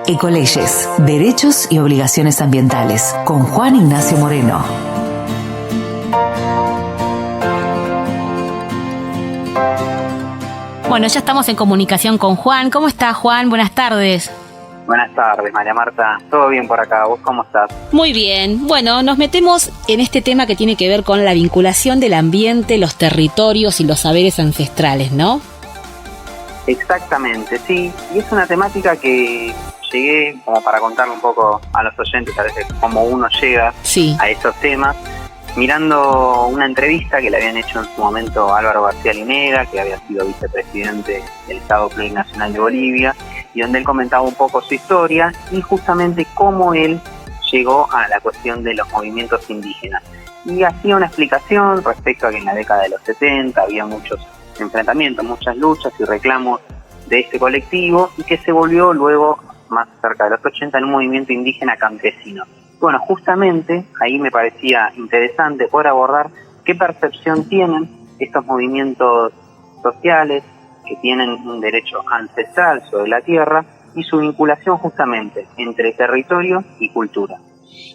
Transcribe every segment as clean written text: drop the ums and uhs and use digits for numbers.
Ecoleyes, Derechos y Obligaciones Ambientales, con Juan Ignacio Moreno. Bueno, ya estamos en comunicación con Juan. ¿Cómo está, Juan? Buenas tardes. Buenas tardes, María Marta. ¿Todo bien por acá? ¿Vos cómo estás? Muy bien. Bueno, nos metemos en este tema que tiene que ver con la vinculación del ambiente, los territorios y los saberes ancestrales, ¿no? Exactamente, sí. Y es una temática que llegué como para contarle un poco a los oyentes a veces cómo uno llega a esos temas, mirando una entrevista que le habían hecho en su momento a Álvaro García Linera, que había sido vicepresidente del Estado Plurinacional de Bolivia, y donde él comentaba un poco su historia y justamente cómo él llegó a la cuestión de los movimientos indígenas. Y hacía una explicación respecto a que en la década de los 70 había muchos enfrentamientos, muchas luchas y reclamos de este colectivo, y que se volvió luego, más cerca de los 80, en un movimiento indígena campesino. Bueno, justamente ahí me parecía interesante poder abordar qué percepción tienen estos movimientos sociales que tienen un derecho ancestral sobre la tierra y su vinculación justamente entre territorio y cultura.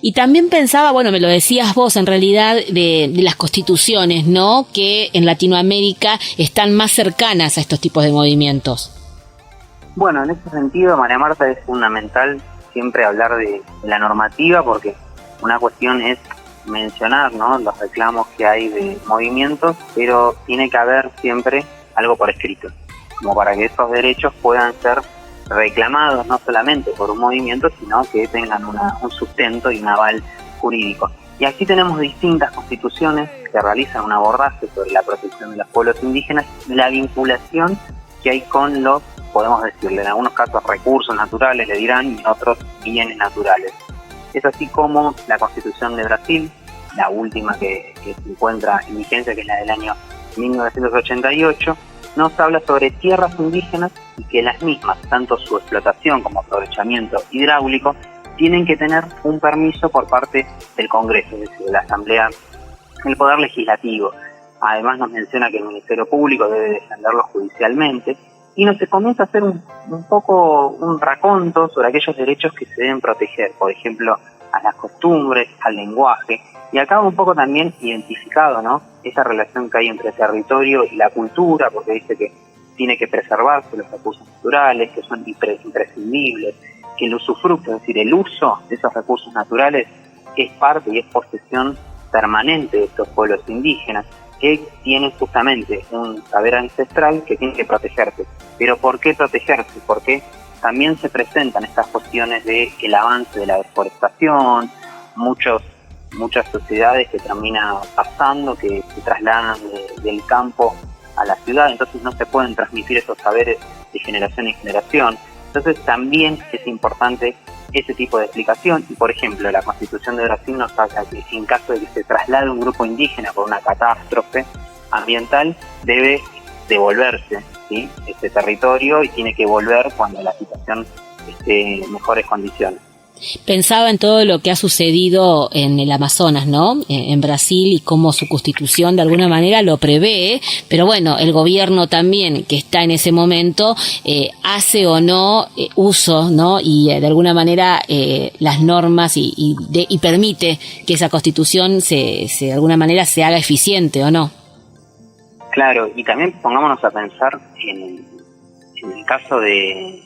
Y también pensaba, bueno, me lo decías vos en realidad, de las constituciones, ¿no? Que en Latinoamérica están más cercanas a estos tipos de movimientos. Bueno, en ese sentido, María Marta, es fundamental siempre hablar de la normativa, porque una cuestión es mencionar, ¿no?, los reclamos que hay de movimientos, pero tiene que haber siempre algo por escrito, como para que esos derechos puedan ser reclamados no solamente por un movimiento, sino que tengan un sustento y un aval jurídico. Y aquí tenemos distintas constituciones que realizan un abordaje sobre la protección de los pueblos indígenas y la vinculación que hay con los, podemos decirle, en algunos casos recursos naturales, le dirán, y en otros bienes naturales. Es así como la Constitución de Brasil, la última que se encuentra en vigencia, que es la del año 1988, nos habla sobre tierras indígenas y que las mismas, tanto su explotación como aprovechamiento hidráulico, tienen que tener un permiso por parte del Congreso, es decir, de la Asamblea, el Poder Legislativo. Además nos menciona que el Ministerio Público debe defenderlo judicialmente, y nos comienza a hacer un poco un raconto sobre aquellos derechos que se deben proteger, por ejemplo, a las costumbres, al lenguaje, y acá un poco también identificado, ¿no?, esa relación que hay entre territorio y la cultura, porque dice que tiene que preservarse los recursos naturales, que son imprescindibles, que el usufructo, es decir, el uso de esos recursos naturales, es parte y es posesión permanente de estos pueblos indígenas, que tienen justamente un saber ancestral que tiene que protegerse. Pero ¿por qué protegerse? Porque también se presentan estas cuestiones de el avance de la deforestación, muchas sociedades que terminan pasando, que se trasladan del campo a la ciudad, entonces no se pueden transmitir esos saberes de generación en generación. Entonces también es importante ese tipo de explicación, y por ejemplo la Constitución de Brasil nos habla que en caso de que se traslade un grupo indígena por una catástrofe ambiental, debe devolverse, ¿sí?, este territorio, y tiene que volver cuando la situación esté en mejores condiciones. Pensaba en todo lo que ha sucedido en el Amazonas, ¿no?, en Brasil, y cómo su constitución de alguna manera lo prevé, pero bueno, el gobierno también que está en ese momento hace o no uso, ¿no?, y de alguna manera las normas y permite que esa constitución de alguna manera se haga eficiente, ¿o no? Claro, y también pongámonos a pensar en el caso de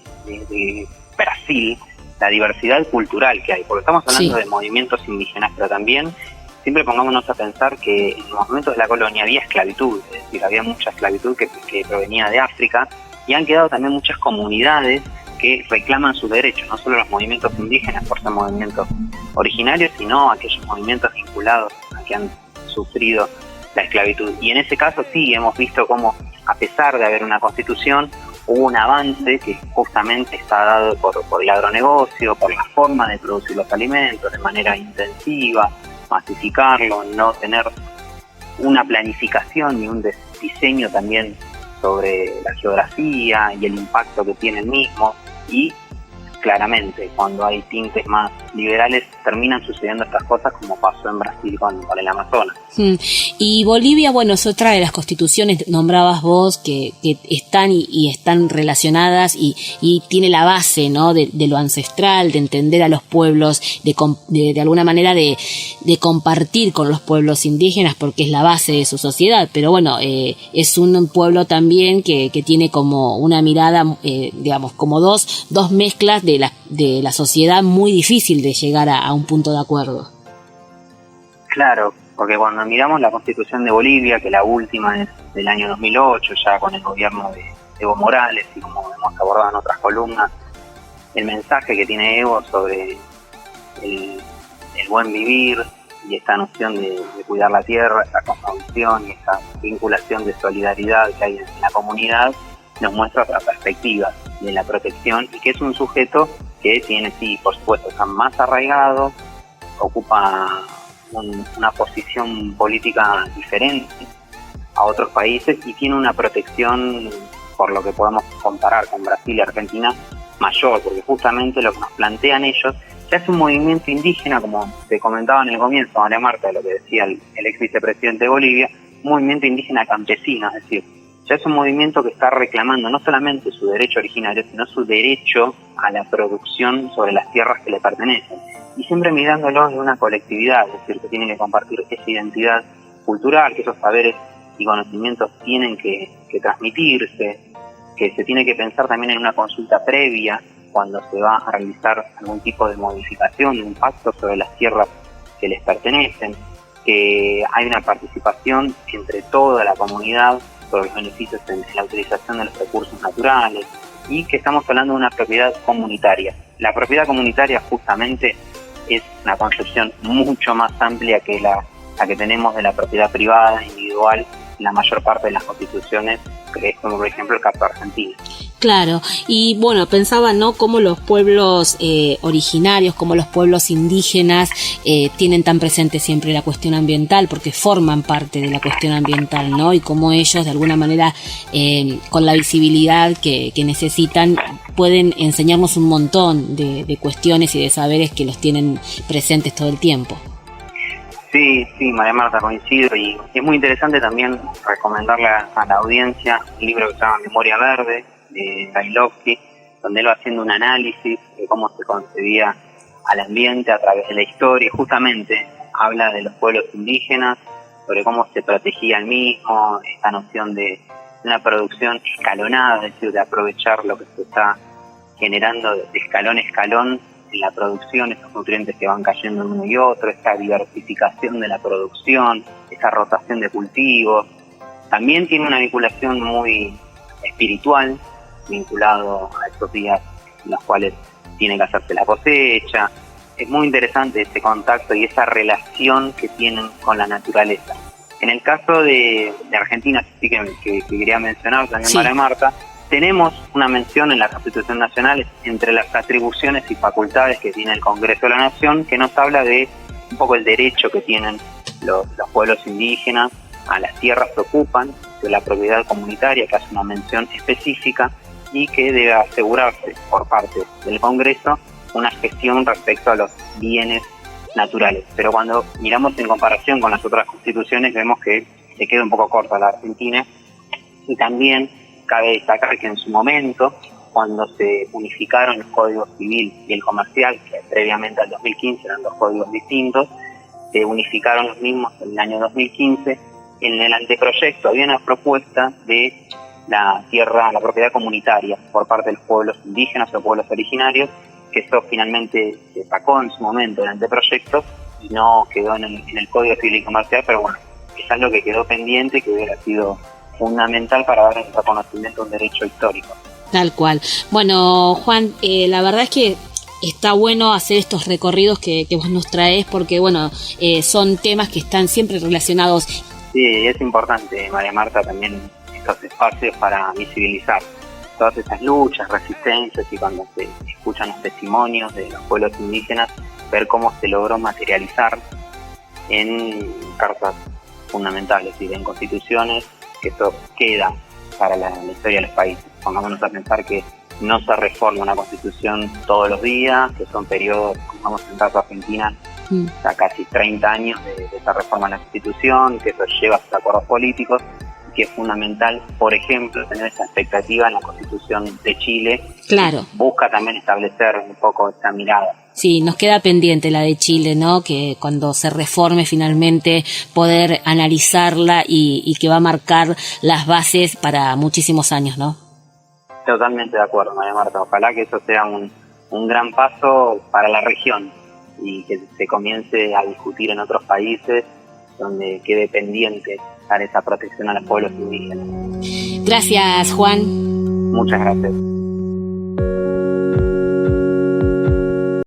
Brasil, la diversidad cultural que hay, porque estamos hablando de movimientos indígenas, pero también siempre pongámonos a pensar que en los momentos de la colonia había esclavitud, es decir, había mucha esclavitud que provenía de África, y han quedado también muchas comunidades que reclaman sus derechos, no solo los movimientos indígenas por ser movimientos originarios, sino aquellos movimientos vinculados a que han sufrido la esclavitud. Y en ese caso sí hemos visto cómo, a pesar de haber una constitución, hubo un avance que justamente está dado por el agronegocio, por la forma de producir los alimentos de manera intensiva, masificarlo, no tener una planificación y un diseño también sobre la geografía y el impacto que tiene el mismo, y claramente. Cuando hay tintes más liberales terminan sucediendo estas cosas, como pasó en Brasil con el Amazonas. Y Bolivia, bueno, es otra de las constituciones, nombrabas vos, que están y están relacionadas y tiene la base, ¿no? de lo ancestral, de entender a los pueblos, de alguna manera de compartir con los pueblos indígenas, porque es la base de su sociedad. Pero bueno, es un pueblo también que tiene como una mirada, digamos, como dos mezclas de la sociedad, muy difícil de llegar a un punto de acuerdo. Claro, porque cuando miramos la Constitución de Bolivia, que la última es del año 2008, ya con el gobierno de Evo Morales, y como hemos abordado en otras columnas, el mensaje que tiene Evo sobre el buen vivir y esta noción de cuidar la tierra, esta cosmovisión y esta vinculación de solidaridad que hay en la comunidad, nos muestra otra perspectiva de la protección, y que es un sujeto que tiene, sí, por supuesto, está más arraigado, ocupa una posición política diferente a otros países y tiene una protección, por lo que podemos comparar con Brasil y Argentina, mayor, porque justamente lo que nos plantean ellos ya es un movimiento indígena, como te comentaba en el comienzo, María Marta, lo que decía el ex vicepresidente de Bolivia, un movimiento indígena campesino, es decir, ya es un movimiento que está reclamando no solamente su derecho originario, sino su derecho a la producción sobre las tierras que le pertenecen. Y siempre mirándolo de una colectividad, es decir, que tienen que compartir esa identidad cultural, que esos saberes y conocimientos tienen que transmitirse, que se tiene que pensar también en una consulta previa cuando se va a realizar algún tipo de modificación, un pacto sobre las tierras que les pertenecen, que hay una participación entre toda la comunidad sobre los beneficios en la utilización de los recursos naturales, y que estamos hablando de una propiedad comunitaria. La propiedad comunitaria justamente es una concepción mucho más amplia que la que tenemos de la propiedad privada, individual, en la mayor parte de las constituciones, que es como por ejemplo el caso argentino. Claro, y bueno, pensaba, ¿no?, cómo los pueblos originarios, como los pueblos indígenas tienen tan presente siempre la cuestión ambiental, porque forman parte de la cuestión ambiental, ¿no? Y cómo ellos de alguna manera, con la visibilidad que necesitan, pueden enseñarnos un montón de cuestiones y de saberes que los tienen presentes todo el tiempo. Sí, María Marta, coincido, y es muy interesante también recomendarle a la audiencia un libro que se llama Memoria Verde, de Brailovsky, donde él va haciendo un análisis de cómo se concebía al ambiente a través de la historia, y justamente habla de los pueblos indígenas, sobre cómo se protegía el mismo, esta noción de una producción escalonada, es decir, de aprovechar lo que se está generando de escalón a escalón en la producción, esos nutrientes que van cayendo en uno y otro, esta diversificación de la producción, esa rotación de cultivos. También tiene una vinculación muy espiritual, vinculado a estos días en los cuales tiene que hacerse la cosecha. Es muy interesante ese contacto y esa relación que tienen con la naturaleza. En el caso de Argentina, sí que quería mencionar también, sí, María Marta, tenemos una mención en la Constitución Nacional entre las atribuciones y facultades que tiene el Congreso de la Nación, que nos habla de un poco el derecho que tienen los pueblos indígenas a las tierras que ocupan, de la propiedad comunitaria, que hace una mención específica, y que debe asegurarse por parte del Congreso una gestión respecto a los bienes naturales. Pero cuando miramos en comparación con las otras constituciones, vemos que se queda un poco corta la Argentina, y también cabe destacar que en su momento, cuando se unificaron el Código Civil y el Comercial, que previamente al 2015 eran dos códigos distintos, se unificaron los mismos en el año 2015. En el anteproyecto había una propuesta de la tierra, la propiedad comunitaria por parte de los pueblos indígenas o pueblos originarios, que eso finalmente se sacó en su momento del anteproyecto y no quedó en el Código Civil y Comercial, pero bueno, es algo que quedó pendiente, que hubiera sido fundamental para dar el reconocimiento a un derecho histórico. Tal cual. Bueno, Juan, la verdad es que está bueno hacer estos recorridos que vos nos traes, porque bueno, son temas que están siempre relacionados. Sí, es importante, María Marta, también estos espacios para visibilizar todas esas luchas, resistencias, y cuando se escuchan los testimonios de los pueblos indígenas, ver cómo se logró materializar en cartas fundamentales y en constituciones, que esto queda para la historia de los países. Pongámonos a pensar que no se reforma una constitución todos los días, que son periodos, como vamos en el caso de Argentina, ya casi 30 años de esa reforma de la constitución, que eso lleva a sus acuerdos políticos, que es fundamental, por ejemplo, tener esa expectativa en la Constitución de Chile. Claro. Busca también establecer un poco esa mirada. Sí, nos queda pendiente la de Chile, ¿no? Que cuando se reforme finalmente poder analizarla y que va a marcar las bases para muchísimos años, ¿no? Totalmente de acuerdo, María Marta. Ojalá que eso sea un gran paso para la región y que se comience a discutir en otros países donde quede pendiente dar esa protección a los pueblos indígenas. Gracias, Juan. Muchas gracias.